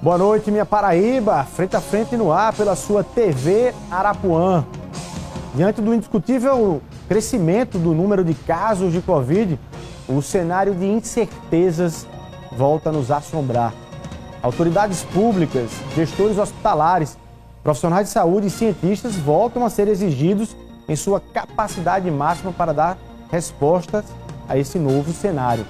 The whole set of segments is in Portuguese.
Boa noite, minha Paraíba, frente a frente no ar pela sua TV Arapuã. Diante do indiscutível crescimento do número de casos de Covid, o cenário de incertezas volta a nos assombrar. Autoridades públicas, gestores hospitalares, profissionais de saúde e cientistas voltam a ser exigidos em sua capacidade máxima para dar respostas a esse novo cenário.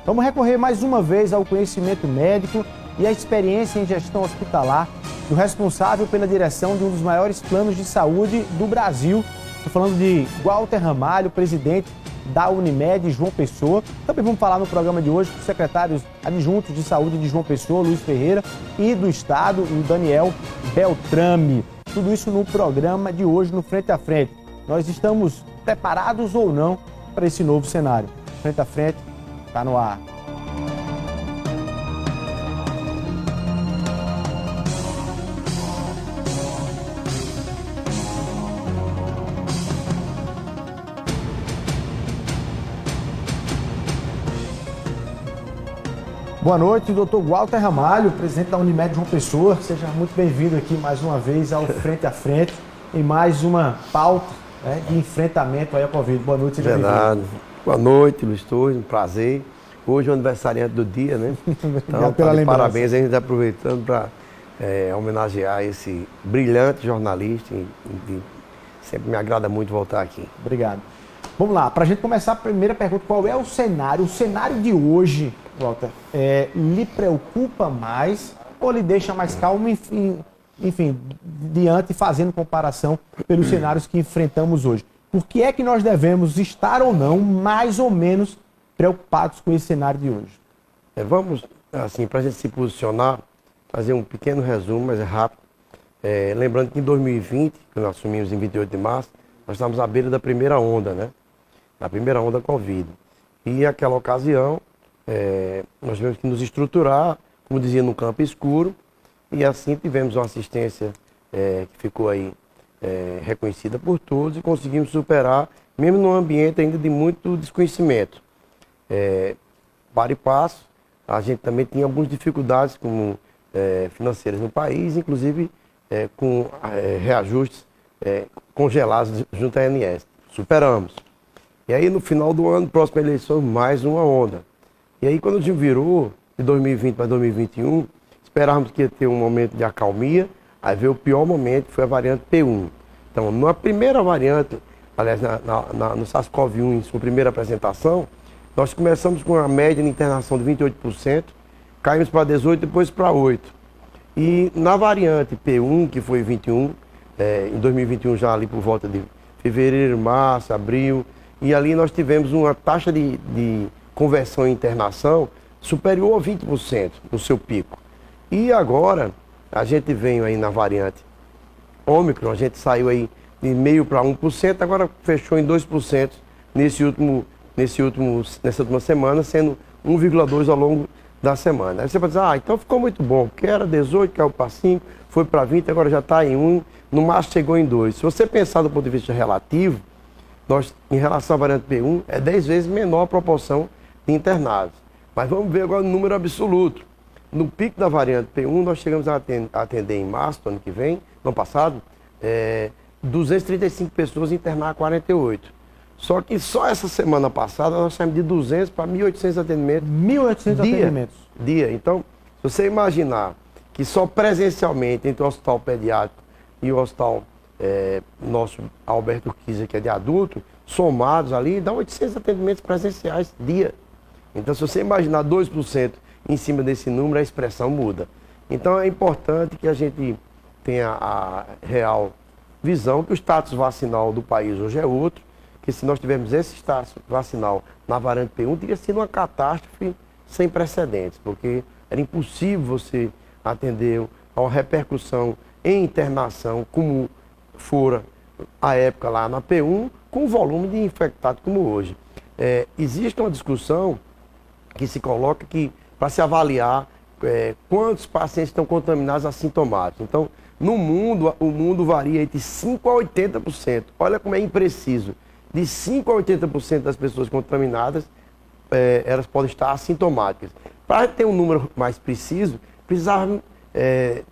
Vamos recorrer mais uma vez ao conhecimento médico e à experiência em gestão hospitalar do responsável pela direção de um dos maiores planos de saúde do Brasil. Estou falando de Walter Ramalho, presidente da Unimed João Pessoa. Também vamos falar no programa de hoje com os secretários adjuntos de saúde de João Pessoa, Luiz Ferreira, e do Estado, o Daniel Beltrame. Tudo isso no programa de hoje, no Frente a Frente. Nós estamos preparados ou não para esse novo cenário? Frente a Frente está no ar. Boa noite, doutor Walter Ramalho, presidente da Unimed João Pessoa. Seja muito bem-vindo aqui mais uma vez ao Frente a Frente, em mais uma pauta de enfrentamento aí à Covid. Boa noite, seja bem-vindo. Boa noite, Luiz Torres, um prazer. Hoje é o aniversariante do dia, né? Então, parabéns, a gente está aproveitando para homenagear esse brilhante jornalista. Sempre me agrada muito voltar aqui. Obrigado. Vamos lá, para a gente começar a primeira pergunta, qual é o cenário? O cenário de hoje, Walter, lhe preocupa mais ou lhe deixa mais calmo, enfim, fazendo comparação pelos cenários que enfrentamos hoje? Por que é que nós devemos estar ou não mais ou menos preocupados com esse cenário de hoje? Vamos, assim, para a gente se posicionar, fazer um pequeno resumo, mas é rápido. Lembrando que em 2020, que nós assumimos em 28 de março, nós estávamos à beira da primeira onda, né? Na primeira onda Covid. E naquela ocasião, nós tivemos que nos estruturar, como dizia, no campo escuro, e assim tivemos uma assistência que ficou aí reconhecida por todos e conseguimos superar, mesmo num ambiente ainda de muito desconhecimento. Para e passo, a gente também tinha algumas dificuldades como financeiras no país, inclusive com reajustes congelados junto à ANS. Superamos. E aí no final do ano, próxima eleição, mais uma onda. E aí quando a gente virou de 2020 para 2021, esperávamos que ia ter um momento de acalmia, aí veio o pior momento, que foi a variante P1. Então, na primeira variante, aliás, no SARS-CoV-1, em sua primeira apresentação, nós começamos com uma média de internação de 28%, caímos para 18%, depois para 8%. E na variante P1, que foi 21%, em 2021 já ali por volta de fevereiro, março, abril, e ali nós tivemos uma taxa de conversão em internação superior a 20% no seu pico. E agora, a gente veio aí na variante Ômicron, a gente saiu aí de 0,5% para 1%, agora fechou em 2% nessa última semana, sendo 1,2% ao longo da semana. Aí você vai dizer, então ficou muito bom, porque era 18, caiu para 5, foi para 20, agora já está em 1, no máximo chegou em 2. Se você pensar do ponto de vista relativo, nós, em relação à variante P1, é 10 vezes menor a proporção de internados. Mas vamos ver agora o número absoluto. No pico da variante P1, nós chegamos a atender em março, do ano que vem, no ano passado, 235 pessoas internar 48. Só que só essa semana passada nós saímos de 200 para 1.800 atendimentos. 1.800 atendimentos. Dia. Então, se você imaginar que só presencialmente entre o hospital pediátrico e o hospital nosso Alberto Kieser, que é de adulto, somados ali, dá 800 atendimentos presenciais dia. Então, se você imaginar 2% em cima desse número, a expressão muda. Então, é importante que a gente tenha a real visão que o status vacinal do país hoje é outro, que se nós tivermos esse status vacinal na variante P1, teria sido uma catástrofe sem precedentes, porque era impossível você atender a uma repercussão em internação, como fora a época lá na P1, com o volume de infectados como hoje. Existe uma discussão que se coloca que para se avaliar quantos pacientes estão contaminados assintomáticos. Então, no mundo, o mundo varia entre 5% a 80%. Olha como é impreciso. De 5% a 80% das pessoas contaminadas, elas podem estar assintomáticas. Para ter um número mais preciso, precisava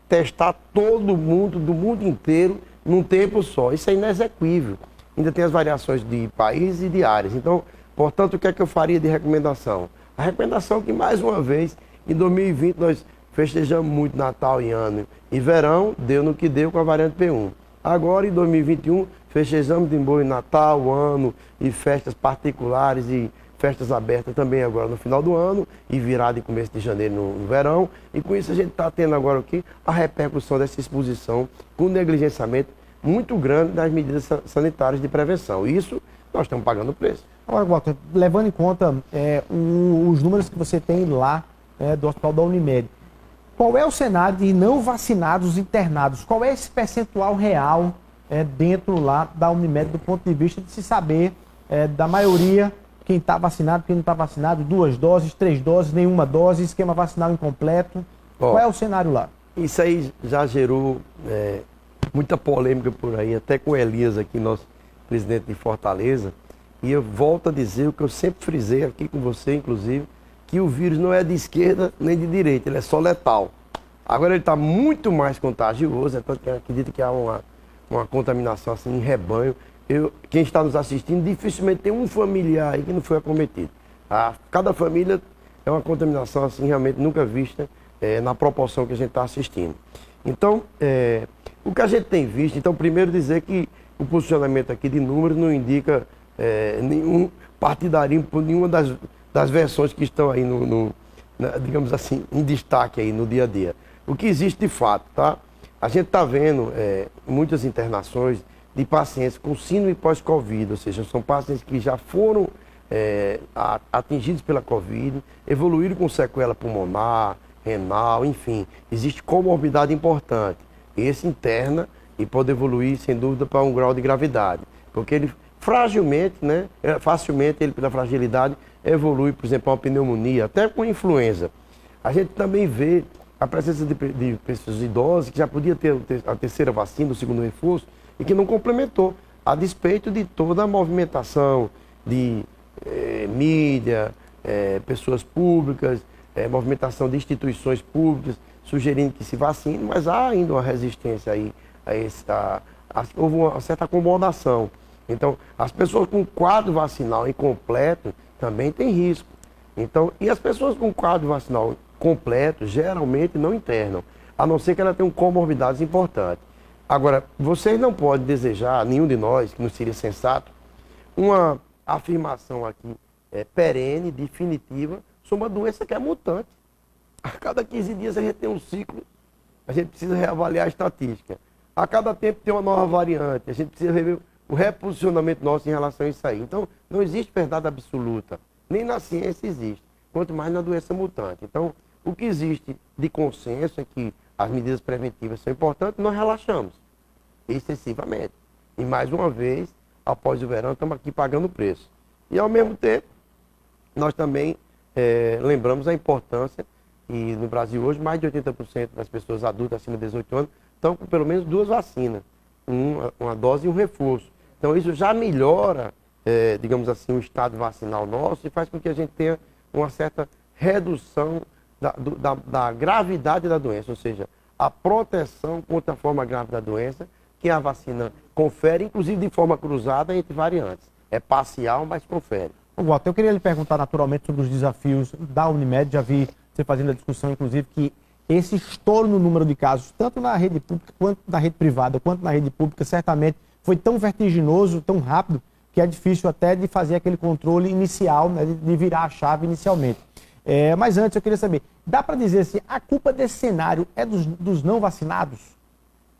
testar todo mundo, do mundo inteiro, num tempo só. Isso é inexequível. Ainda tem as variações de países e de áreas. Então, portanto, o que é que eu faria de recomendação? A recomendação é que, mais uma vez, em 2020, nós festejamos muito Natal e Ano e verão, deu no que deu com a variante P1. Agora, em 2021, festejamos de boa Natal, Ano e festas particulares e festas abertas também agora no final do ano e virada em começo de janeiro no verão. E com isso a gente está tendo agora aqui a repercussão dessa exposição com negligenciamento muito grande das medidas sanitárias de prevenção. Isso nós estamos pagando o preço. Agora, Walter, levando em conta os números que você tem lá do Hospital da Unimed, qual é o cenário de não vacinados internados? Qual é esse percentual real dentro lá da Unimed do ponto de vista de se saber da maioria, quem está vacinado, quem não está vacinado, 2 doses, 3 doses, nenhuma dose, esquema vacinal incompleto? Qual é o cenário lá? Isso aí já gerou muita polêmica por aí, até com o Elias aqui, nosso presidente de Fortaleza. E eu volto a dizer o que eu sempre frisei aqui com você, inclusive, que o vírus não é de esquerda nem de direita, ele é só letal. Agora ele está muito mais contagioso, então eu acredito que há uma contaminação assim em rebanho. Quem está nos assistindo, dificilmente tem um familiar aí que não foi acometido. Cada família é uma contaminação assim realmente nunca vista na proporção que a gente está assistindo. Então, o que a gente tem visto, então primeiro dizer que o posicionamento aqui de números não indica nenhum partidarismo por nenhuma das versões que estão aí digamos assim, em destaque aí no dia a dia. O que existe de fato, tá? A gente está vendo muitas internações de pacientes com síndrome pós-Covid, ou seja, são pacientes que já foram atingidos pela Covid, evoluíram com sequela pulmonar, renal, enfim, existe comorbidade importante. Esse interna e pode evoluir, sem dúvida, para um grau de gravidade, porque ele facilmente, ele pela fragilidade, evolui, por exemplo, a uma pneumonia, até com influenza. A gente também vê a presença de pessoas idosas que já podia ter a terceira vacina, o segundo reforço, e que não complementou, a despeito de toda a movimentação de mídia, pessoas públicas, movimentação de instituições públicas, sugerindo que se vacine, mas há ainda uma resistência aí houve uma certa acomodação. Então, as pessoas com quadro vacinal incompleto também têm risco. Então, e as pessoas com quadro vacinal completo geralmente não internam, a não ser que ela tenha comorbidades importantes. Agora, vocês não podem desejar, nenhum de nós, que não seria sensato, uma afirmação aqui perene, definitiva, sobre uma doença que é mutante. A cada 15 dias a gente tem um ciclo, a gente precisa reavaliar a estatística. A cada tempo tem uma nova variante, a gente precisa rever o reposicionamento nosso em relação a isso aí. Então, não existe verdade absoluta, nem na ciência existe, quanto mais na doença mutante. Então, o que existe de consenso é que as medidas preventivas são importantes, nós relaxamos excessivamente. E mais uma vez, após o verão, estamos aqui pagando o preço. E ao mesmo tempo, nós também lembramos a importância que no Brasil hoje mais de 80% das pessoas adultas acima de 18 anos estão com pelo menos 2 vacinas, uma dose e um reforço. Então isso já melhora, digamos assim, o estado vacinal nosso e faz com que a gente tenha uma certa redução da gravidade da doença, ou seja, a proteção contra a forma grave da doença que a vacina confere, inclusive de forma cruzada entre variantes. É parcial, mas confere. Walter, eu queria lhe perguntar naturalmente sobre os desafios da Unimed. Já vi você fazendo a discussão, inclusive, que esse estouro no número de casos, tanto na rede pública, quanto na rede privada, quanto na rede pública, certamente foi tão vertiginoso, tão rápido, que é difícil até de fazer aquele controle inicial, né, de virar a chave inicialmente. Mas antes eu queria saber, dá para dizer assim, a culpa desse cenário é dos não vacinados?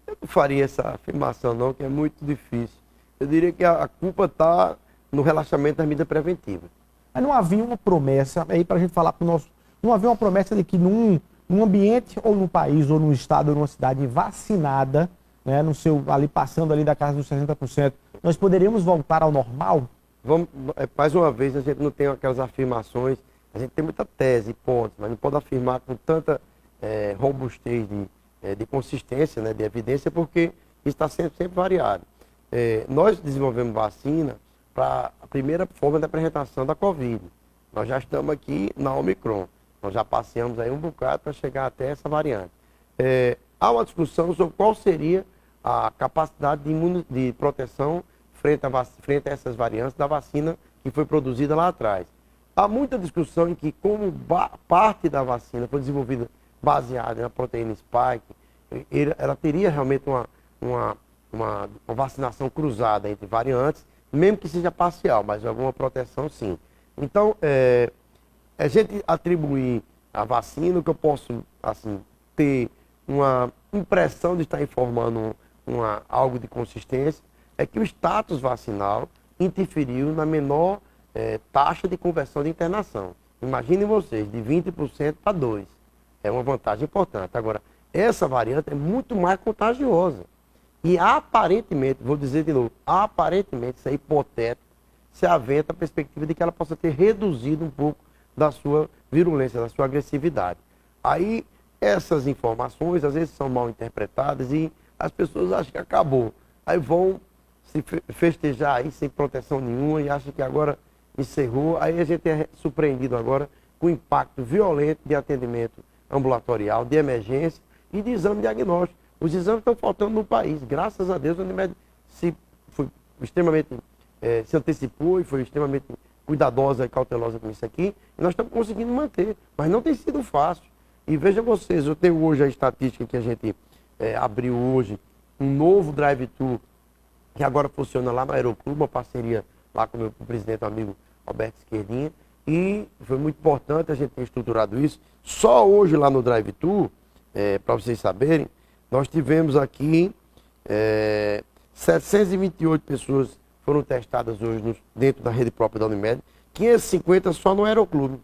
Eu não faria essa afirmação não, que é muito difícil. Eu diria que a culpa está no relaxamento das medidas preventivas. Mas não havia uma promessa, aí para a gente falar para o nosso... Não havia uma promessa de que num ambiente, ou num país, ou num estado, ou numa cidade vacinada, né, ali passando ali da casa dos 60%, nós poderíamos voltar ao normal? Mais uma vez, a gente não tem aquelas afirmações, a gente tem muita tese, pontos, mas não pode afirmar com tanta robustez de consistência, né, de evidência, porque isso está sempre variado. Nós desenvolvemos vacina para a primeira forma de apresentação da Covid. Nós já estamos aqui na Omicron. Nós já passeamos aí um bocado para chegar até essa variante. há uma discussão sobre qual seria a capacidade de proteção frente a essas variantes da vacina que foi produzida lá atrás. Há muita discussão em que, como parte da vacina foi desenvolvida baseada na proteína spike, ela teria realmente uma vacinação cruzada entre variantes, mesmo que seja parcial, mas alguma proteção sim. Então, a gente atribuir a vacina, que eu posso assim, ter uma impressão de estar informando algo de consistência, é que o status vacinal interferiu na menor taxa de conversão de internação. Imaginem vocês, de 20% para 2%. É uma vantagem importante. Agora, essa variante é muito mais contagiosa. E aparentemente, vou dizer de novo, aparentemente, isso é hipotético, se aventa a perspectiva de que ela possa ter reduzido um pouco da sua virulência, da sua agressividade. Aí, essas informações, às vezes, são mal interpretadas e as pessoas acham que acabou. Aí vão se festejar aí sem proteção nenhuma e acham que agora encerrou. Aí a gente é surpreendido agora com o impacto violento de atendimento ambulatorial, de emergência e de exame diagnóstico. Os exames estão faltando no país. Graças a Deus, a Unimed se antecipou e foi extremamente cuidadosa e cautelosa com isso aqui. E nós estamos conseguindo manter, mas não tem sido fácil. E vejam vocês, eu tenho hoje a estatística que a gente abriu hoje, um novo drive-thru, que agora funciona lá no Aeroclube, uma parceria lá com o meu presidente, amigo Alberto Esquerdinha. E foi muito importante a gente ter estruturado isso. Só hoje lá no drive-thru, para vocês saberem, nós tivemos aqui 728 pessoas foram testadas hoje dentro da rede própria da Unimed, 550 só no Aeroclube.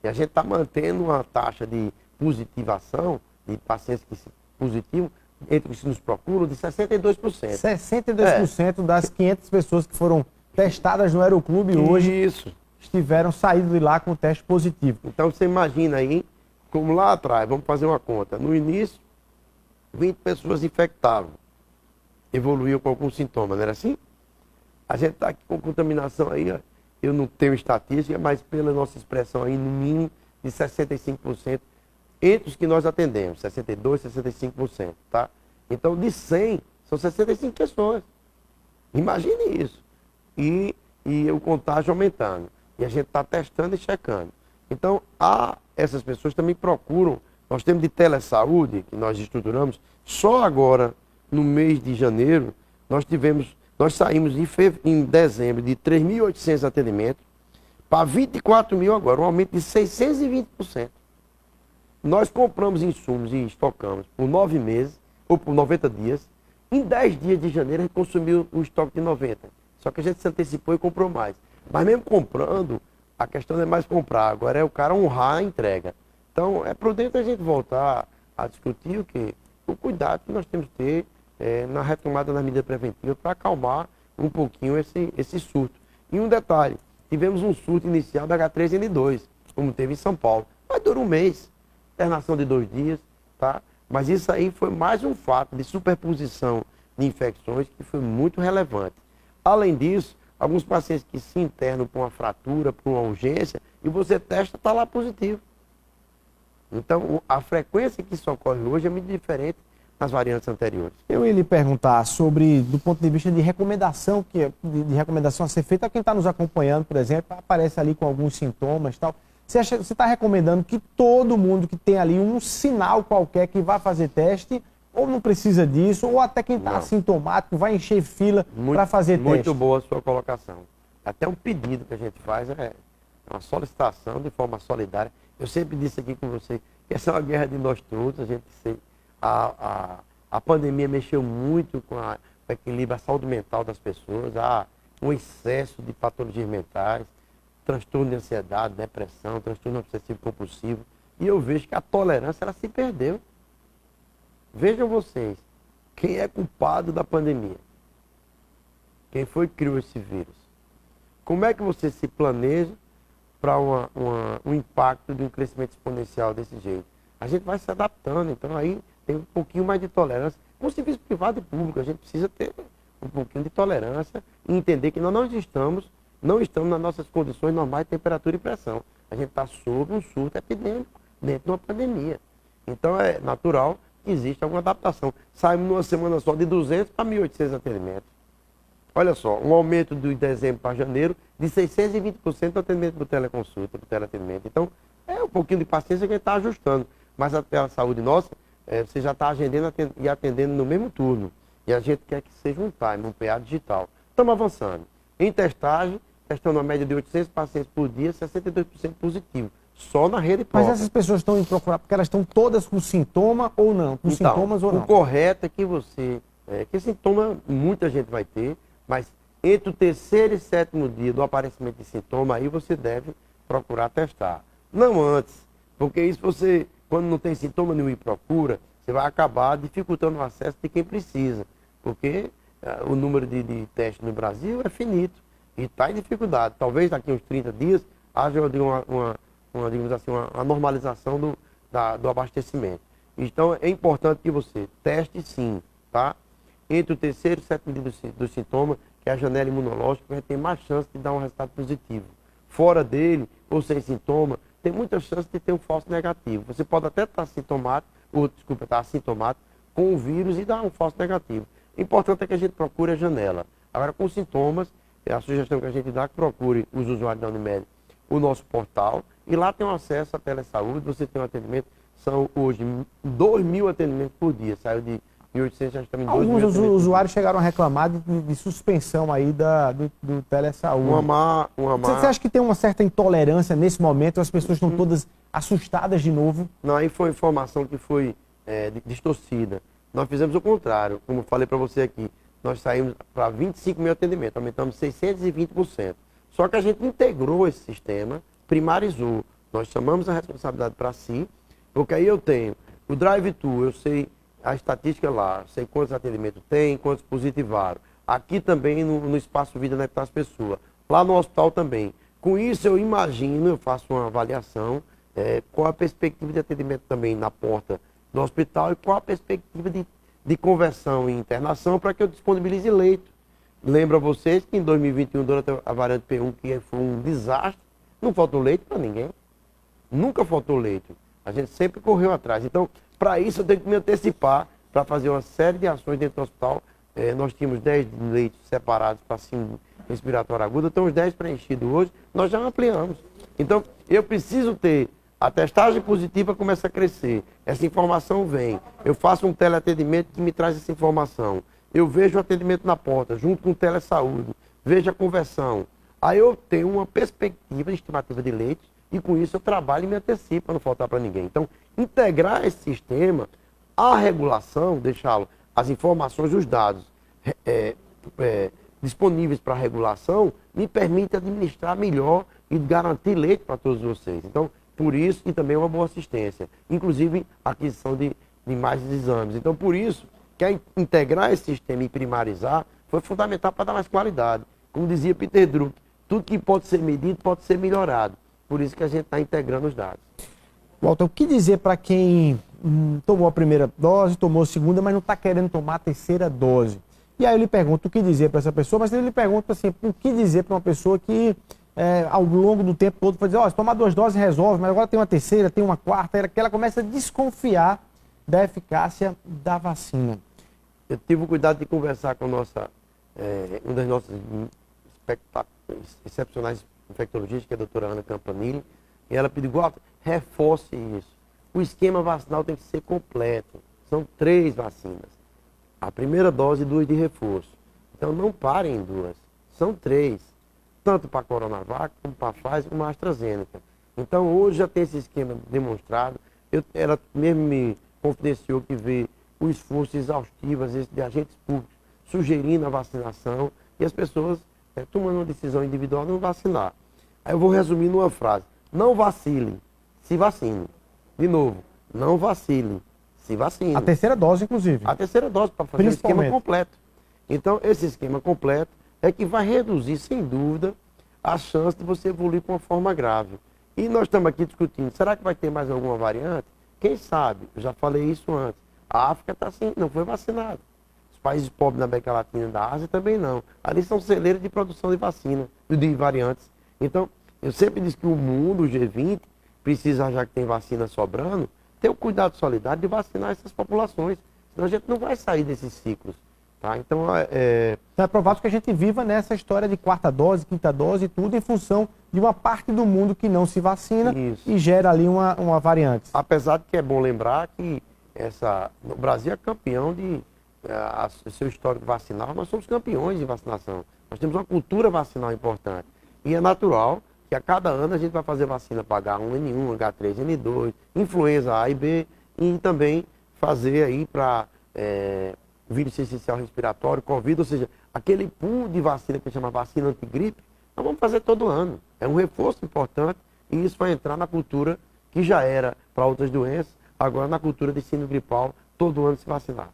E a gente está mantendo uma taxa de positivação, de pacientes que se positivam, entre os que nos procuram, de 62%. 62% das 500 pessoas que foram testadas no Aeroclube hoje estiveram saindo de lá com o teste positivo. Então você imagina aí, como lá atrás, vamos fazer uma conta, no início, 20 pessoas infectavam, evoluíam com algum sintoma, não era assim? A gente está aqui com contaminação aí, ó, eu não tenho estatística, mas pela nossa expressão aí, no mínimo de 65% entre os que nós atendemos, 62%, 65%, tá? Então, de 100, são 65 pessoas. Imagine isso. E o contágio aumentando. E a gente está testando e checando. Então, essas pessoas também procuram. Nós temos de telesaúde, que nós estruturamos, só agora, no mês de janeiro, nós saímos em dezembro de 3.800 atendimentos para 24 mil agora, um aumento de 620%. Nós compramos insumos e estocamos por 9 meses, ou por 90 dias. Em 10 dias de janeiro, a gente consumiu o estoque de 90. Só que a gente se antecipou e comprou mais. Mas mesmo comprando, a questão não é mais comprar, agora é o cara honrar a entrega. Então, é prudente a gente voltar a discutir o cuidado que nós temos que ter na retomada das medidas preventivas para acalmar um pouquinho esse surto. E um detalhe, tivemos um surto inicial da H3N2, como teve em São Paulo. Mas dura um mês, internação de 2 dias, tá? Mas isso aí foi mais um fato de superposição de infecções que foi muito relevante. Além disso, alguns pacientes que se internam por uma fratura, por uma urgência, e você testa, está lá positivo. Então, a frequência que isso ocorre hoje é muito diferente das variantes anteriores. Eu ia lhe perguntar sobre, do ponto de vista de recomendação, de recomendação a ser feita a quem está nos acompanhando, por exemplo, aparece ali com alguns sintomas e tal. Você está recomendando que todo mundo que tem ali um sinal qualquer que vá fazer teste, ou não precisa disso, ou até quem está assintomático vai encher fila para fazer teste? Muito boa a sua colocação. Até um pedido que a gente faz é uma solicitação de forma solidária. Eu sempre disse aqui com você que essa é uma guerra de nós todos. A pandemia mexeu muito com o equilíbrio, a saúde mental das pessoas, há um excesso de patologias mentais, transtorno de ansiedade, depressão, transtorno obsessivo compulsivo. E eu vejo que a tolerância ela se perdeu. Vejam vocês, quem é culpado da pandemia? Quem foi que criou esse vírus? Como é que você se planeja para um impacto de um crescimento exponencial desse jeito? A gente vai se adaptando, então aí tem um pouquinho mais de tolerância. Com o serviço privado e público, a gente precisa ter um pouquinho de tolerância e entender que nós não estamos nas nossas condições normais de temperatura e pressão. A gente está sob um surto epidêmico dentro de uma pandemia. Então é natural que existe alguma adaptação. Saímos numa semana só de 200 para 1.800 atendimentos. Olha só, um aumento de dezembro para janeiro de 620% do atendimento por teleconsulta, por teleatendimento. Então, é um pouquinho de paciência que a gente está ajustando. Mas a telesaúde nossa, você já está agendando e atendendo no mesmo turno. E a gente quer que seja um time, um PA digital. Estamos avançando. Em testagem, testando uma média de 800 pacientes por dia, 62% positivo. Só na rede própria. Mas essas pessoas estão indo procurar porque elas estão todas com sintoma ou não? Com então, sintomas ou não? O correto é que você... que sintoma muita gente vai ter, mas entre o terceiro e sétimo dia do aparecimento de sintoma, aí você deve procurar testar. Não antes, porque isso você, quando não tem sintoma nenhum e procura, você vai acabar dificultando o acesso de quem precisa. Porque o número de testes no Brasil é finito e está em dificuldade. Talvez daqui a uns 30 dias haja digamos assim, uma normalização do abastecimento. Então é importante que você teste sim, tá? Entre o terceiro e o sétimo dia do sintoma, que é a janela imunológica, vai ter mais chance de dar um resultado positivo. Fora dele, ou sem sintoma, tem muita chance de ter um falso negativo. Você pode até estar assintomático com o vírus e dar um falso negativo. O importante é que a gente procure a janela. Agora, com sintomas, a sugestão que a gente dá é que procure os usuários da Unimed o nosso portal, e lá tem um acesso à telesaúde, você tem um atendimento, são hoje 2.000 atendimentos por dia, saiu de 1.800, já estamos em 2.000 Alguns atendimentos. usuários chegaram a reclamar de suspensão aí do telesaúde. Você acha que tem uma certa intolerância nesse momento, as pessoas estão todas assustadas de novo? Não, aí foi informação que foi distorcida. Nós fizemos o contrário, como falei para você aqui, nós saímos para 25.000 atendimentos, aumentamos 620%. Só que a gente integrou esse sistema, primarizou. Nós chamamos a responsabilidade para si, porque aí eu tenho o drive-thru, eu sei a estatística lá, sei quantos atendimentos tem, quantos positivaram. Aqui também no espaço vida, onde estão as pessoas. Lá no hospital também. Com isso eu imagino, eu faço uma avaliação, qual a perspectiva de atendimento também na porta do hospital e qual a perspectiva de conversão e internação para que eu disponibilize leito. Lembro a vocês que em 2021, durante a variante P1, que foi um desastre, não faltou leite para ninguém. Nunca faltou leite. A gente sempre correu atrás. Então, para isso, eu tenho que me antecipar para fazer uma série de ações dentro do hospital. Nós tínhamos 10 leitos separados para síndrome respiratória aguda, estamos 10 preenchidos hoje, nós já ampliamos. Então, eu preciso ter a testagem positiva começa a crescer. Essa informação vem. Eu faço um teleatendimento que me traz essa informação. Eu vejo o atendimento na porta, junto com o telesaúde, vejo a conversão. Aí eu tenho uma perspectiva de estimativa de leitos e com isso eu trabalho e me antecipo para não faltar para ninguém. Então, integrar esse sistema, a regulação, deixá-lo, as informações, os dados disponíveis para a regulação, me permite administrar melhor e garantir leite para todos vocês. Então, por isso, e também uma boa assistência, inclusive a aquisição de mais exames. Então, por isso, que integrar esse sistema e primarizar foi fundamental para dar mais qualidade. Como dizia Peter Drucker, tudo que pode ser medido pode ser melhorado. Por isso que a gente está integrando os dados. Walter, o que dizer para quem tomou a primeira dose, tomou a segunda, mas não está querendo tomar a terceira dose? E aí eu lhe pergunto o que dizer para essa pessoa, mas eu lhe pergunto assim, o que dizer para uma pessoa que ao longo do tempo todo foi dizer, se tomar 2 doses resolve, mas agora tem uma terceira, tem uma quarta, que ela começa a desconfiar da eficácia da vacina. Eu tive o cuidado de conversar com uma das nossas excepcionais infectologistas, que é a doutora Ana Campanile, e ela pediu, Walter, reforce isso. O esquema vacinal tem que ser completo. São 3 vacinas. A primeira dose e 2 de reforço. Então não parem em 2. São 3. Tanto para a Coronavac, como para a Pfizer, como para a AstraZeneca. Então hoje já tem esse esquema demonstrado. Ela mesmo me confidenciou que vê o esforço exaustivo, às vezes, de agentes públicos sugerindo a vacinação e as pessoas tomando uma decisão individual de não vacinar. Aí eu vou resumir numa frase. Não vacile, se vacine. De novo, não vacile, se vacine. A terceira dose, inclusive. A terceira dose para fazer o esquema completo. Então, esse esquema completo é que vai reduzir, sem dúvida, a chance de você evoluir com uma forma grave. E nós estamos aqui discutindo, será que vai ter mais alguma variante? Quem sabe? Eu já falei isso antes. A África está assim, não foi vacinada. Os países pobres da América Latina e da Ásia também não. Ali são celeiros de produção de vacina, de variantes. Então, eu sempre disse que o mundo, o G20, precisa, já que tem vacina sobrando, ter o cuidado solidário de vacinar essas populações. Senão a gente não vai sair desses ciclos. Tá? Então, Então é provável que a gente viva nessa história de quarta dose, quinta dose e tudo em função de uma parte do mundo que não se vacina e gera ali uma variante. Apesar de que é bom lembrar que o Brasil é campeão de seu histórico vacinal, nós somos campeões de vacinação. Nós temos uma cultura vacinal importante. E é natural que a cada ano a gente vai fazer vacina para H1N1, H3N2, influenza A e B, e também fazer aí para vírus essencial respiratório, Covid, ou seja, aquele pool de vacina que a gente chama vacina antigripe, nós vamos fazer todo ano. É um reforço importante e isso vai entrar na cultura que já era para outras doenças, agora na cultura de síndrome gripal, todo ano se vacinar.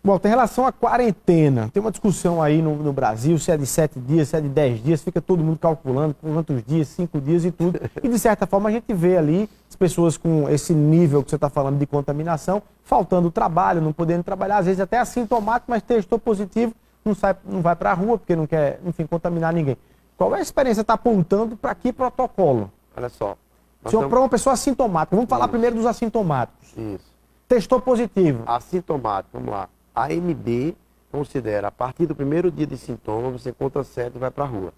Bom, tem relação à quarentena. Tem uma discussão aí no Brasil, se é de 7 dias, se é de 10 dias, fica todo mundo calculando quantos dias, 5 dias e tudo. E de certa forma a gente vê ali as pessoas com esse nível que você está falando de contaminação, faltando trabalho, não podendo trabalhar, às vezes até assintomático, mas testou positivo, não vai para a rua porque não quer, enfim, contaminar ninguém. Qual é a experiência que está apontando para que protocolo? Olha só. Para uma pessoa assintomática, vamos falar primeiro dos assintomáticos. Isso. Testou positivo. Assintomático, vamos lá. A AMD considera, a partir do primeiro dia de sintoma, você conta 7 e vai para a rua.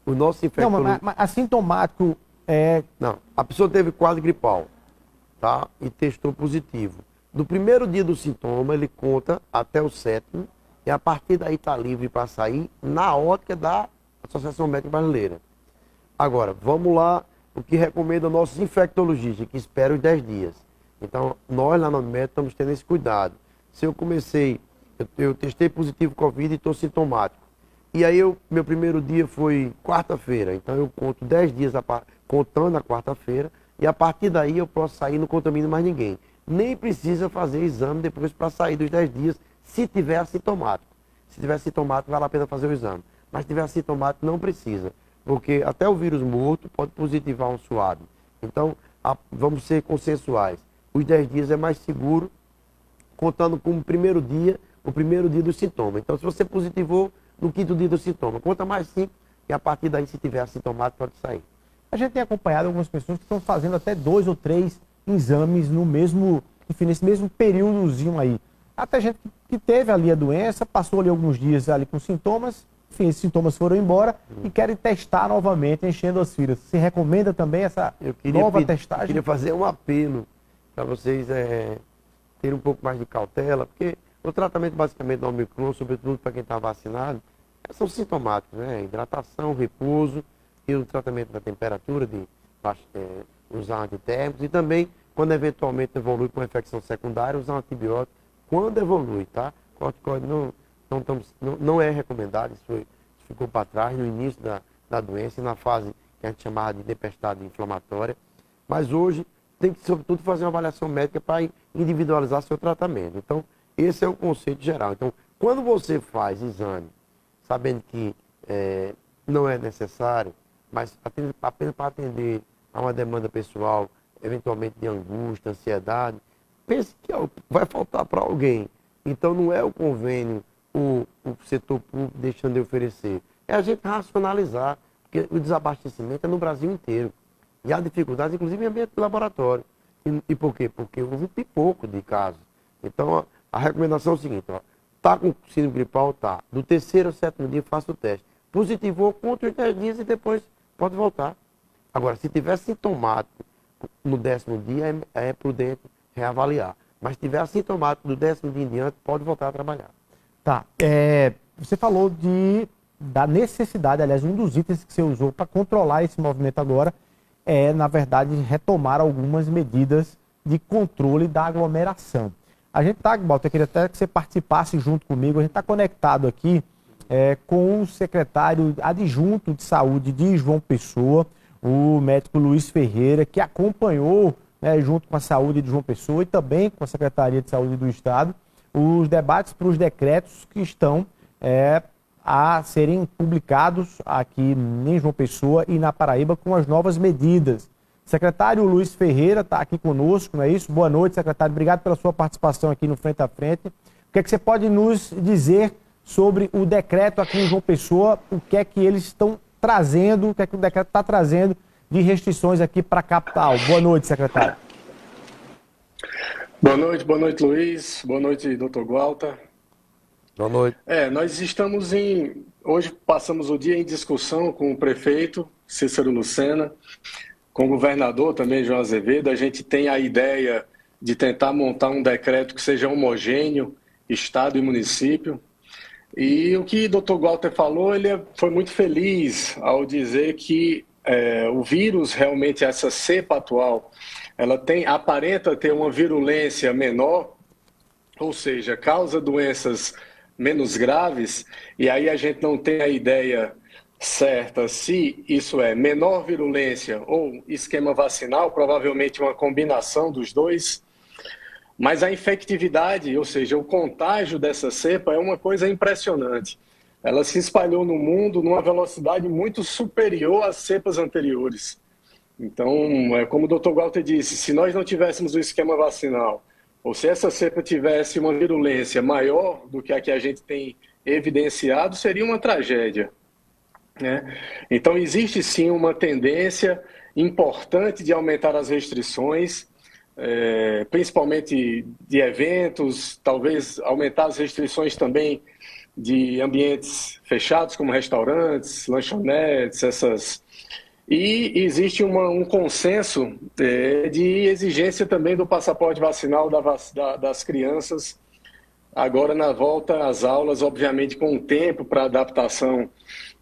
O nosso infectologista... Não, mas assintomático é... Não, a pessoa teve quadro gripal, tá? E testou positivo. No primeiro dia do sintoma, ele conta até o 7º, e a partir daí está livre para sair, na ótica da Associação Médica Brasileira. Agora, vamos lá, o que recomenda nossos infectologistas, que esperam os 10 dias. Então, nós lá no médico estamos tendo esse cuidado. Se eu eu testei positivo Covid e estou sintomático. E aí, meu primeiro dia foi quarta-feira. Então, eu conto 10 dias contando a quarta-feira. E a partir daí, eu posso sair e não contamino mais ninguém. Nem precisa fazer exame depois para sair dos 10 dias, se tiver assintomático. Se tiver assintomático, vale a pena fazer o exame. Mas se tiver assintomático, não precisa. Porque até o vírus morto pode positivar um suado. Então, vamos ser consensuais. Os 10 dias é mais seguro, contando como o primeiro dia do sintoma. Então, se você positivou no 5º dia do sintoma, conta mais 5 e a partir daí, se tiver assintomático, pode sair. A gente tem acompanhado algumas pessoas que estão fazendo até 2 ou 3 exames nesse mesmo períodozinho aí. Até gente que teve ali a doença, passou ali alguns dias ali com sintomas, enfim, esses sintomas foram embora e querem testar novamente, enchendo as filas. Você recomenda também essa nova testagem? Eu queria fazer um apelo para vocês ter um pouco mais de cautela, porque o tratamento basicamente do Omicron, sobretudo para quem está vacinado, são sintomáticos, né? Hidratação, repouso e o tratamento da temperatura, usar antitérmicos e também, quando eventualmente evolui com infecção secundária, usar um antibiótico quando evolui, tá? Corticoide não é recomendado, isso ficou para trás no início da doença, na fase que a gente chamava de tempestade inflamatória, mas hoje tem que, sobretudo, fazer uma avaliação médica para individualizar seu tratamento. Então, esse é o conceito geral. Então, quando você faz exame, sabendo que não é necessário, mas apenas para atender a uma demanda pessoal, eventualmente de angústia, ansiedade, pense que vai faltar para alguém. Então, não é o convênio, o setor público deixando de oferecer. É a gente racionalizar, porque o desabastecimento é no Brasil inteiro. E há dificuldades, inclusive, em ambiente de laboratório. E por quê? Porque houve um pipoco de casos. Então, a recomendação é o seguinte, está com síndrome gripal, tá. Do 3º ao 7º dia, faça o teste. Positivou, conta os 10 dias e depois pode voltar. Agora, se tiver sintomático no 10º dia, é prudente reavaliar. Mas se tiver assintomático do 10º dia em diante, pode voltar a trabalhar. Tá. Você falou da necessidade, aliás, um dos itens que você usou para controlar esse movimento agora na verdade, retomar algumas medidas de controle da aglomeração. A gente está, Walter, eu queria até que você participasse junto comigo, a gente está conectado aqui com o secretário adjunto de saúde de João Pessoa, o médico Luiz Ferreira, que acompanhou, junto com a saúde de João Pessoa e também com a Secretaria de Saúde do Estado, os debates para os decretos que estão a serem publicados aqui em João Pessoa e na Paraíba com as novas medidas. O secretário Luiz Ferreira está aqui conosco, não é isso? Boa noite, secretário. Obrigado pela sua participação aqui no Frente a Frente. O que é que você pode nos dizer sobre o decreto aqui em João Pessoa? O que é que eles estão trazendo, o que é que o decreto está trazendo de restrições aqui para a capital? Boa noite, secretário. Boa noite, Luiz. Boa noite, doutor Gualta. Boa noite. Nós estamos hoje passamos o dia em discussão com o prefeito Cícero Lucena, com o governador também, João Azevedo. A gente tem a ideia de tentar montar um decreto que seja homogêneo, Estado e município. E o que o doutor Walter falou, ele foi muito feliz ao dizer que o vírus, realmente essa cepa atual, ela aparenta ter uma virulência menor, ou seja, causa doenças menos graves, e aí a gente não tem a ideia certa se isso é menor virulência ou esquema vacinal, provavelmente uma combinação dos dois. Mas a infectividade, ou seja, o contágio dessa cepa é uma coisa impressionante. Ela se espalhou no mundo numa velocidade muito superior às cepas anteriores. Então, como o Dr. Walter disse, se nós não tivéssemos o esquema vacinal, ou se essa cepa tivesse uma virulência maior do que a que a gente tem evidenciado, seria uma tragédia, né? Então, existe sim uma tendência importante de aumentar as restrições, principalmente de eventos, talvez aumentar as restrições também de ambientes fechados, como restaurantes, lanchonetes, E existe um consenso de exigência também do passaporte vacinal das crianças, agora na volta às aulas, obviamente com tempo para adaptação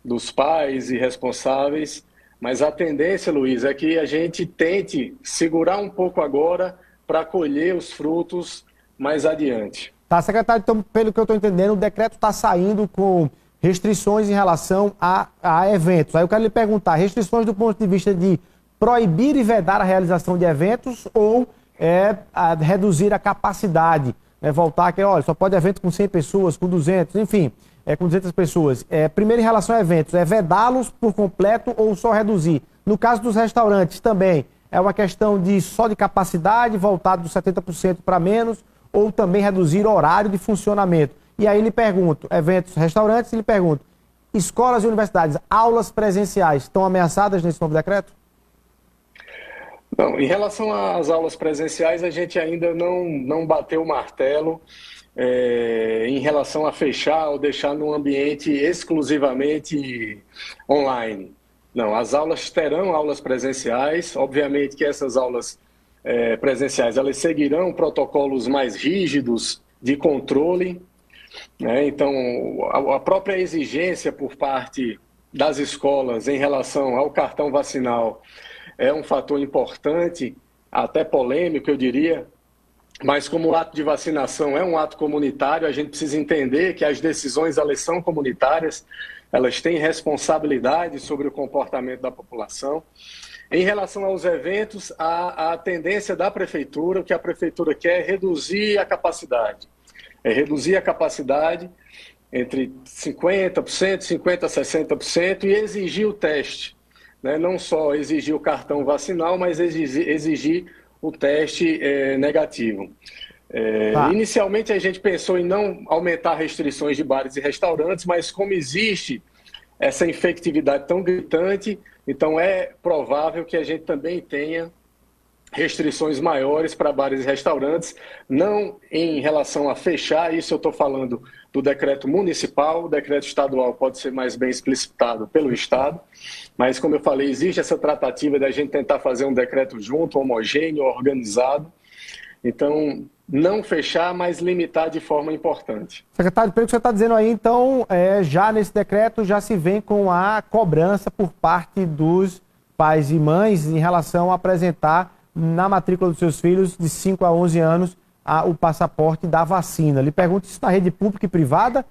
dos pais e responsáveis, mas a tendência, Luiz, é que a gente tente segurar um pouco agora para colher os frutos mais adiante. Tá, secretário, então, pelo que eu estou entendendo, o decreto está saindo com restrições em relação a eventos. Aí eu quero lhe perguntar, restrições do ponto de vista de proibir e vedar a realização de eventos ou reduzir a capacidade, voltar que, olha, só pode evento com 100 pessoas, com 200, enfim, com 200 pessoas. Primeiro, em relação a eventos, vedá-los por completo ou só reduzir? No caso dos restaurantes também, é uma questão só de capacidade, voltado dos 70% para menos, ou também reduzir o horário de funcionamento? E aí lhe pergunto, eventos, restaurantes, e lhe pergunto, escolas e universidades, aulas presenciais estão ameaçadas nesse novo decreto? Não, em relação às aulas presenciais, a gente ainda não bateu o martelo em relação a fechar ou deixar num ambiente exclusivamente online. Não, as aulas terão aulas presenciais, obviamente que essas aulas presenciais, elas seguirão protocolos mais rígidos de controle, né? Então, a própria exigência por parte das escolas em relação ao cartão vacinal é um fator importante, até polêmico, eu diria, mas como o ato de vacinação é um ato comunitário, a gente precisa entender que as decisões, elas são comunitárias, elas têm responsabilidade sobre o comportamento da população. Em relação aos eventos, a tendência da prefeitura, o que a prefeitura quer é reduzir a capacidade. Reduzir a capacidade entre 50%, 50% a 60% e exigir o teste, né? Não só exigir o cartão vacinal, mas exigir o teste negativo. Inicialmente a gente pensou em não aumentar restrições de bares e restaurantes, mas como existe essa infectividade tão gritante, então é provável que a gente também tenha restrições maiores para bares e restaurantes, não em relação a fechar, isso eu estou falando do decreto municipal, o decreto estadual pode ser mais bem explicitado pelo Estado, mas como eu falei, existe essa tratativa da gente tentar fazer um decreto junto, homogêneo, organizado, então não fechar, mas limitar de forma importante. Secretário, pelo que você está dizendo aí, então, já nesse decreto já se vem com a cobrança por parte dos pais e mães em relação a apresentar na matrícula dos seus filhos de 5 a 11 anos o passaporte da vacina. Lhe pergunto isso na rede pública e privada?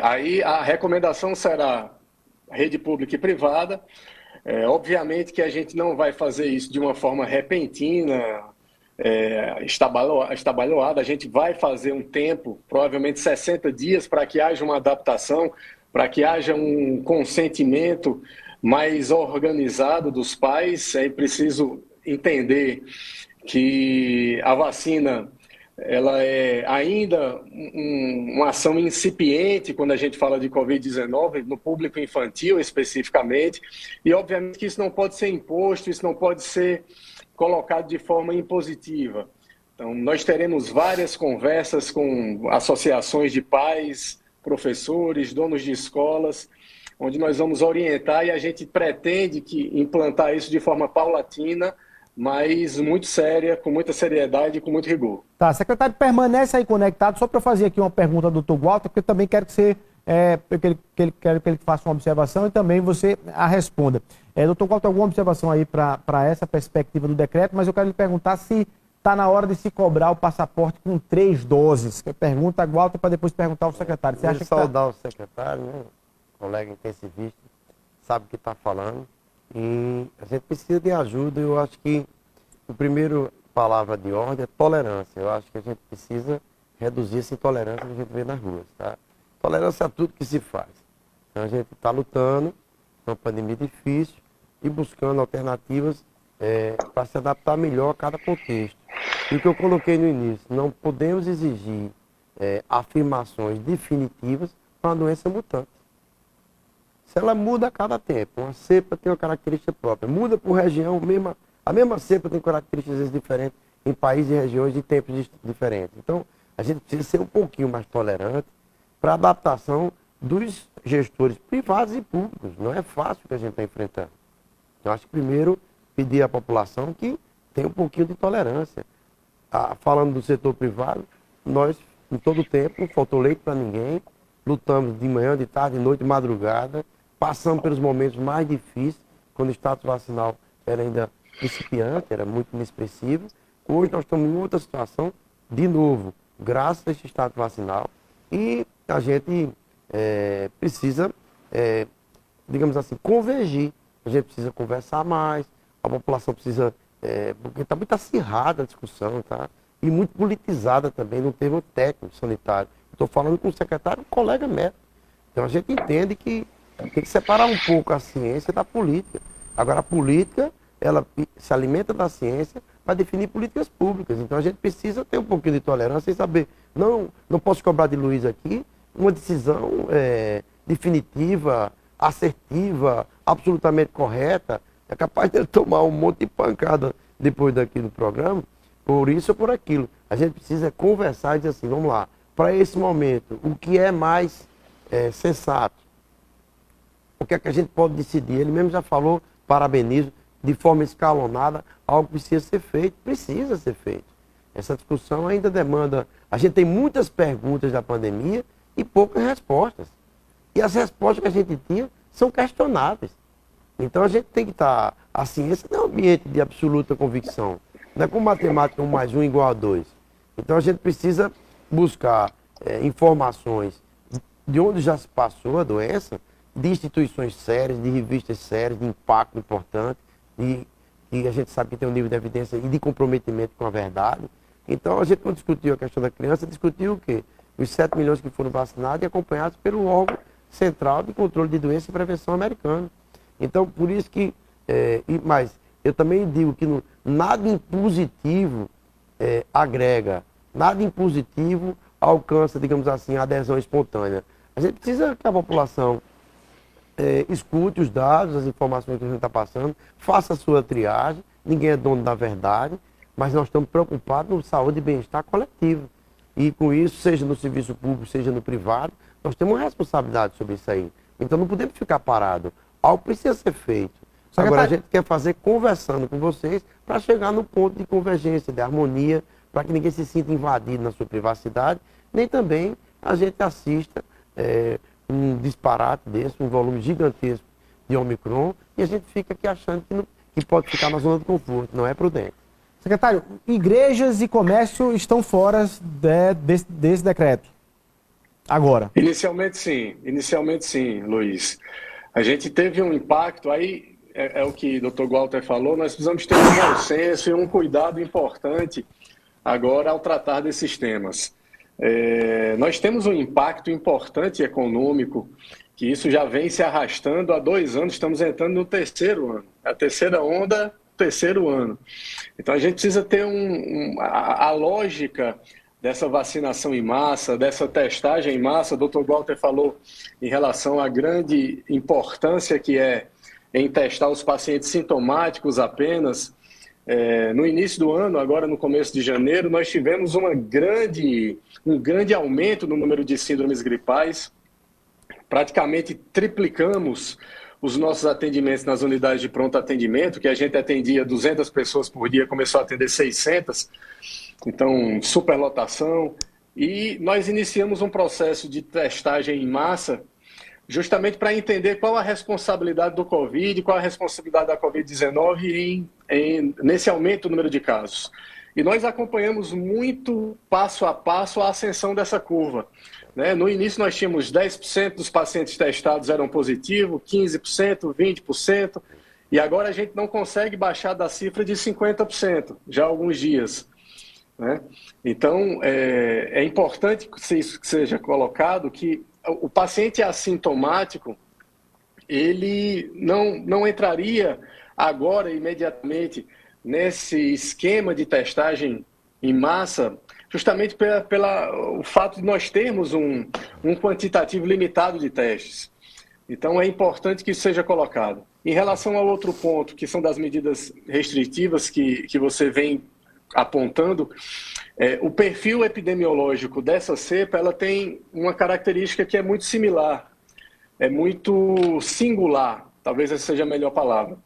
Aí a recomendação será rede pública e privada. Obviamente que a gente não vai fazer isso de uma forma repentina, estabalhoada. A gente vai fazer um tempo, provavelmente 60 dias, para que haja uma adaptação, para que haja um consentimento mais organizado dos pais. É preciso entender que a vacina ela é ainda uma ação incipiente quando a gente fala de Covid-19, no público infantil especificamente, e obviamente que isso não pode ser imposto, isso não pode ser colocado de forma impositiva. Então, nós teremos várias conversas com associações de pais, professores, donos de escolas, onde nós vamos orientar e a gente pretende implantar isso de forma paulatina, mas muito séria, com muita seriedade e com muito rigor. Tá, secretário, permanece aí conectado, só para eu fazer aqui uma pergunta ao doutor Walter, porque eu também quero que você quero que ele faça uma observação e também você a responda. Doutor Walter, alguma observação aí para essa perspectiva do decreto, mas eu quero lhe perguntar se está na hora de se cobrar o passaporte com 3 doses. Pergunta a Walter para depois perguntar ao secretário. Você acha que saudar o secretário, né? Colega intensivista, sabe o que está falando. E a gente precisa de ajuda. Eu acho que a primeira palavra de ordem é tolerância. Eu acho que a gente precisa reduzir essa intolerância que a gente vê nas ruas, tá? Tolerância a tudo que se faz. Então a gente está lutando, uma pandemia difícil, e buscando alternativas para se adaptar melhor a cada contexto. E o que eu coloquei no início, não podemos exigir afirmações definitivas para uma doença mutante. Se ela muda a cada tempo, uma cepa tem uma característica própria, muda por região, a mesma cepa tem características diferentes em países e regiões de tempos diferentes. Então, a gente precisa ser um pouquinho mais tolerante para a adaptação dos gestores privados e públicos. Não é fácil o que a gente está enfrentando. Eu acho que primeiro pedir à população que tenha um pouquinho de tolerância. Falando do setor privado, nós, em todo o tempo, não faltou leite para ninguém, lutamos de manhã, de tarde, de noite, de madrugada, passamos pelos momentos mais difíceis, quando o status vacinal era ainda incipiente, era muito inexpressivo. Hoje nós estamos em outra situação, de novo, graças a esse status vacinal, e a gente precisa, digamos assim, convergir. A gente precisa conversar mais, a população precisa, porque está muito acirrada a discussão, tá? E muito politizada também, no termo técnico sanitário. Estou falando com o secretário, um colega médico. Então a gente entende que tem que separar um pouco a ciência da política. Agora a política, ela se alimenta da ciência para definir políticas públicas. Então a gente precisa ter um pouquinho de tolerância e saber, não posso cobrar de Luiz aqui uma decisão definitiva, assertiva, absolutamente correta. É capaz de ele tomar um monte de pancada depois daqui do programa, por isso ou por aquilo. A gente precisa conversar e dizer assim, vamos lá, para esse momento, o que é mais sensato? O que é que a gente pode decidir? Ele mesmo já falou, parabenizo, de forma escalonada, algo precisa ser feito. Essa discussão ainda demanda... A gente tem muitas perguntas da pandemia e poucas respostas. E as respostas que a gente tinha são questionáveis. Então a gente tem que estar... A ciência não é um ambiente de absoluta convicção. Não é como matemática 1 mais 1 igual a 2. Então a gente precisa buscar informações de onde já se passou a doença, de instituições sérias, de revistas sérias, de impacto importante, e a gente sabe que tem um nível de evidência e de comprometimento com a verdade. Então, a gente não discutiu a questão da criança, discutiu o quê? Os 7 milhões que foram vacinados e acompanhados pelo órgão central de controle de doença e prevenção americano. Então, por isso que... mas eu também digo que nada impositivo agrega, nada impositivo alcança, digamos assim, a adesão espontânea. A gente precisa que a população escute os dados, as informações que a gente está passando, faça a sua triagem, ninguém é dono da verdade, mas nós estamos preocupados com saúde e bem-estar coletivo. E com isso, seja no serviço público, seja no privado, nós temos uma responsabilidade sobre isso aí. Então não podemos ficar parados. Algo precisa ser feito. Agora a gente quer fazer conversando com vocês para chegar no ponto de convergência, de harmonia, para que ninguém se sinta invadido na sua privacidade, nem também a gente assista um disparate desse, um volume gigantesco de Omicron, e a gente fica aqui achando que pode ficar na zona de conforto. Não é prudente. Secretário, igrejas e comércio estão fora desse decreto. Agora. Inicialmente sim, Luiz. A gente teve um impacto, aí é o que o Dr. Walter falou, nós precisamos ter um bom senso e um cuidado importante agora ao tratar desses temas. Nós temos um impacto importante econômico, que isso já vem se arrastando há 2 anos, estamos entrando no 3º ano. A terceira onda, 3º ano. Então a gente precisa ter a lógica dessa vacinação em massa, dessa testagem em massa. O Dr. Walter falou em relação à grande importância que é em testar os pacientes sintomáticos apenas. no início do ano, agora no começo de janeiro, nós tivemos um grande aumento no número de síndromes gripais. Praticamente triplicamos os nossos atendimentos nas unidades de pronto atendimento, que a gente atendia 200 pessoas por dia, começou a atender 600, então superlotação. E nós iniciamos um processo de testagem em massa, justamente para entender qual a responsabilidade do Covid, qual a responsabilidade da Covid-19 nesse aumento do número de casos. E nós acompanhamos muito passo a passo a ascensão dessa curva. No início nós tínhamos 10% dos pacientes testados eram positivos, 15%, 20%, e agora a gente não consegue baixar da cifra de 50% já há alguns dias. Então, é importante que isso seja colocado, que o paciente assintomático, ele não entraria agora, imediatamente, nesse esquema de testagem em massa, justamente pelo fato de nós termos um quantitativo limitado de testes. Então, é importante que isso seja colocado. Em relação ao outro ponto, que são das medidas restritivas que você vem apontando, o perfil epidemiológico dessa cepa, ela tem uma característica que é muito similar, é muito singular, talvez essa seja a melhor palavra.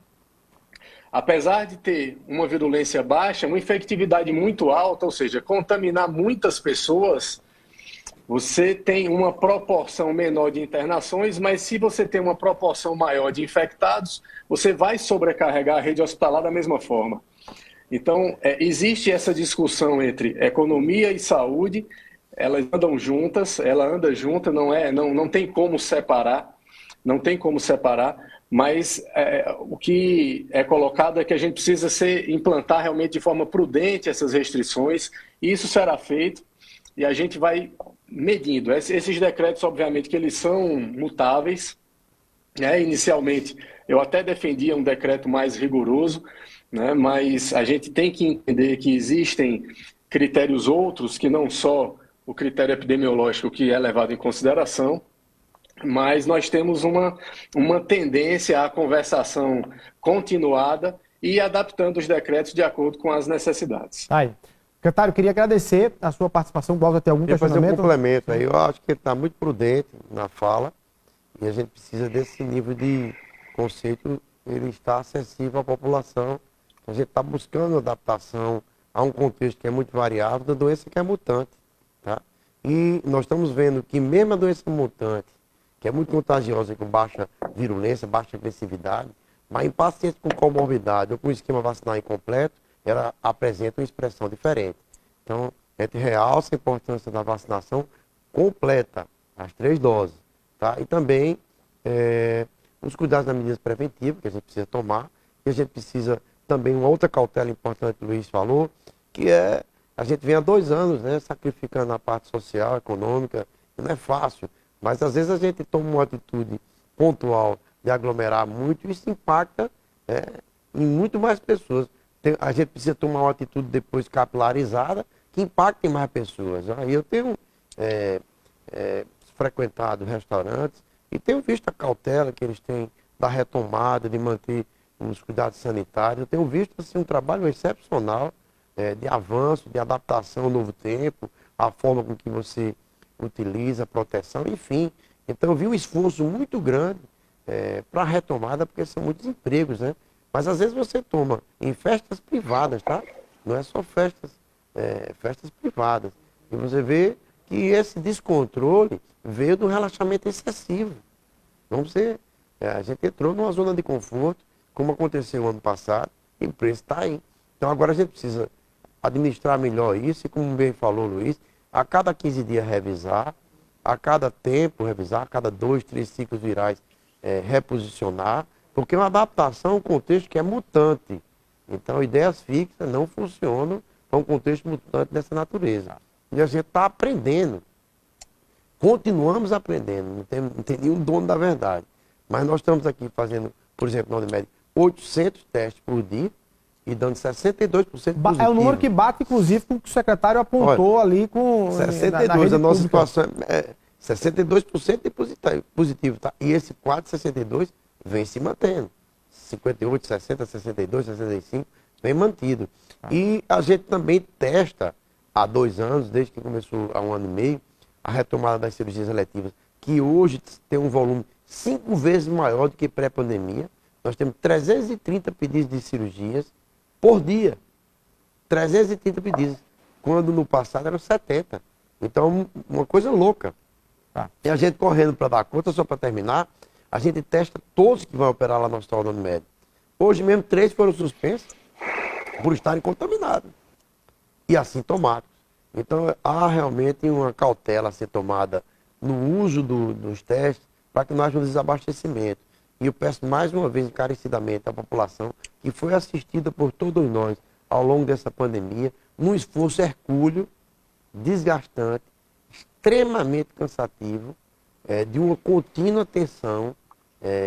Apesar de ter uma virulência baixa, uma infectividade muito alta, ou seja, contaminar muitas pessoas, você tem uma proporção menor de internações, mas se você tem uma proporção maior de infectados, você vai sobrecarregar a rede hospitalar da mesma forma. Então, existe essa discussão entre economia e saúde, elas andam juntas, ela anda junta, não tem como separar, mas o que é colocado é que a gente precisa implantar realmente de forma prudente essas restrições, e isso será feito, e a gente vai medindo. Esses decretos, obviamente, que eles são mutáveis, inicialmente eu até defendia um decreto mais rigoroso, mas a gente tem que entender que existem critérios outros, que não só o critério epidemiológico que é levado em consideração, mas nós temos uma tendência à conversação continuada e adaptando os decretos de acordo com as necessidades. Aí. Secretário, queria agradecer a sua participação. Volta a ter algum questionamento? Fazer um complemento aí. Eu acho que ele está muito prudente na fala e a gente precisa desse nível de conceito, ele está acessível à população. A gente está buscando adaptação a um contexto que é muito variável da doença que é mutante. Tá? E nós estamos vendo que mesmo a doença mutante, que é muito contagiosa, com baixa virulência, baixa agressividade, mas em pacientes com comorbidade ou com esquema vacinal incompleto, ela apresenta uma expressão diferente. Então, a gente realça a importância da vacinação completa, as 3 doses. Tá? E também os cuidados das medidas preventivas que a gente precisa tomar, e a gente precisa também, uma outra cautela importante que o Luiz falou, que é, a gente vem há 2 anos sacrificando a parte social, econômica, não é fácil, mas às vezes a gente toma uma atitude pontual de aglomerar muito, e isso impacta em muito mais pessoas. A gente precisa tomar uma atitude depois capilarizada, que impacte em mais pessoas. Aí eu tenho frequentado restaurantes e tenho visto a cautela que eles têm da retomada, de manter os cuidados sanitários. Eu tenho visto assim, um trabalho excepcional de avanço, de adaptação ao novo tempo, a forma com que você utiliza a proteção, enfim. Então eu vi um esforço muito grande para a retomada, porque são muitos empregos, né? Mas às vezes você toma em festas privadas, tá? Não é só festas privadas. E você vê que esse descontrole veio do relaxamento excessivo. A gente entrou numa zona de conforto, como aconteceu no ano passado, e o preço está aí. Então agora a gente precisa administrar melhor isso, e como bem falou o Luiz, a cada 15 dias revisar, a cada tempo revisar, a cada 2, 3 ciclos virais reposicionar, porque é uma adaptação a um contexto que é mutante. Então ideias fixas não funcionam para um contexto mutante dessa natureza. E a gente está aprendendo. Continuamos aprendendo, não tem nenhum dono da verdade. Mas nós estamos aqui fazendo, por exemplo, na Unimed, 800 testes por dia e dando 62% positivo. É o número que bate, inclusive, com o que o secretário apontou. Olha, ali com 62, a nossa situação é 62% de positivo, tá? E esse quadro 62 vem se mantendo. 58, 60, 62, 65, vem mantido. E a gente também testa há 2 anos, desde que começou há 1 ano e meio, a retomada das cirurgias eletivas, que hoje tem um volume 5 vezes maior do que pré-pandemia. Nós temos 330 pedidos de cirurgias por dia. 330 pedidos, quando no passado eram 70. Então, uma coisa louca. E a gente correndo para dar conta, só para terminar, a gente testa todos que vão operar lá no Hospital Dona Média. Hoje mesmo 3 foram suspensos por estarem contaminados e assintomáticos. Então, há realmente uma cautela a ser tomada no uso dos testes para que não haja um desabastecimento. E eu peço mais uma vez encarecidamente à população que foi assistida por todos nós ao longo dessa pandemia, num esforço hercúleo, desgastante, extremamente cansativo, de uma contínua tensão.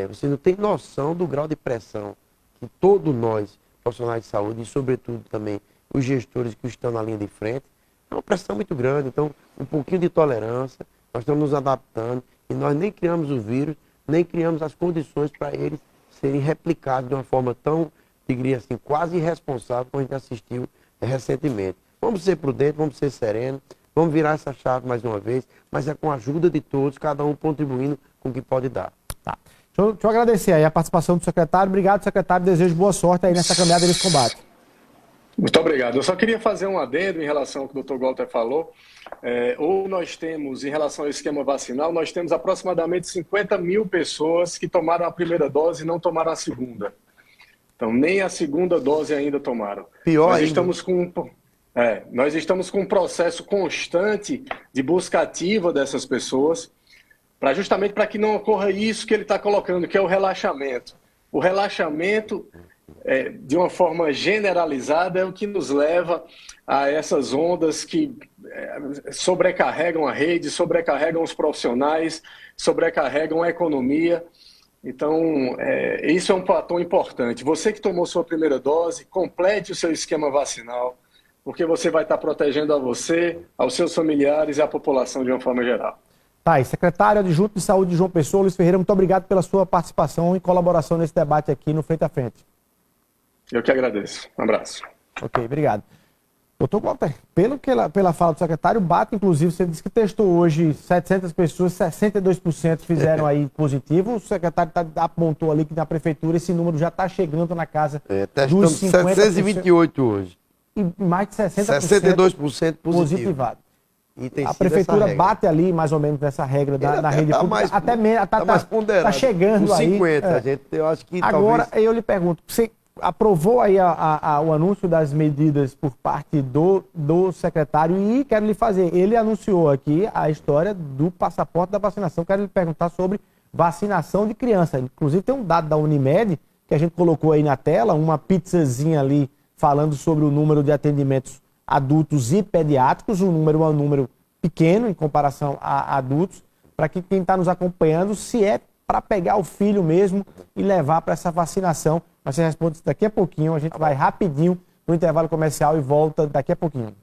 Você não tem noção do grau de pressão que todos nós, profissionais de saúde, e sobretudo também os gestores que estão na linha de frente, é uma pressão muito grande. Então, um pouquinho de tolerância, nós estamos nos adaptando e nós nem criamos o vírus, nem criamos as condições para eles serem replicados de uma forma tão, diria assim, quase irresponsável como a gente assistiu recentemente. Vamos ser prudentes, vamos ser serenos, vamos virar essa chave mais uma vez, mas é com a ajuda de todos, cada um contribuindo com o que pode dar. Tá. Deixa eu agradecer aí a participação do secretário. Obrigado, secretário. Desejo boa sorte aí nessa caminhada nesse combate. Muito obrigado. Eu só queria fazer um adendo em relação ao que o Dr. Walter falou. Ou nós temos, em relação ao esquema vacinal, nós temos aproximadamente 50 mil pessoas que tomaram a primeira dose e não tomaram a segunda. Então, nem a segunda dose ainda tomaram. Pior nós ainda. Nós estamos com um processo constante de busca ativa dessas pessoas, justamente para que não ocorra isso que ele está colocando, que é o relaxamento. O relaxamento, de uma forma generalizada, é o que nos leva a essas ondas que sobrecarregam a rede, sobrecarregam os profissionais, sobrecarregam a economia. Então, isso é um fator importante. Você que tomou sua primeira dose, complete o seu esquema vacinal, porque você vai estar protegendo a você, aos seus familiares e à população de uma forma geral. Tá aí, secretário adjunto de saúde de João Pessoa, Luiz Ferreira, muito obrigado pela sua participação e colaboração nesse debate aqui no Frente a Frente. Eu que agradeço. Um abraço. Ok, obrigado. Doutor Walter, pela fala do secretário, bate, inclusive, você disse que testou hoje 700 pessoas, 62% fizeram aí positivo. O secretário apontou ali que na prefeitura esse número já está chegando na casa dos 50%. 728 hoje. E mais de 60%, 62% positivado. E tem a prefeitura bate ali mais ou menos nessa regra da rede pública. Até mesmo está chegando aí. 50, gente, eu acho que agora, talvez... eu lhe pergunto, você aprovou aí o anúncio das medidas por parte do secretário e quero lhe fazer, ele anunciou aqui a história do passaporte da vacinação, quero lhe perguntar sobre vacinação de criança. Inclusive tem um dado da Unimed que a gente colocou aí na tela, uma pizzazinha ali falando sobre o número de atendimentos adultos e pediátricos, um número pequeno em comparação a adultos, para que quem está nos acompanhando, se é para pegar o filho mesmo e levar para essa vacinação. Mas você responde isso daqui a pouquinho, a gente vai rapidinho no intervalo comercial e volta daqui a pouquinho.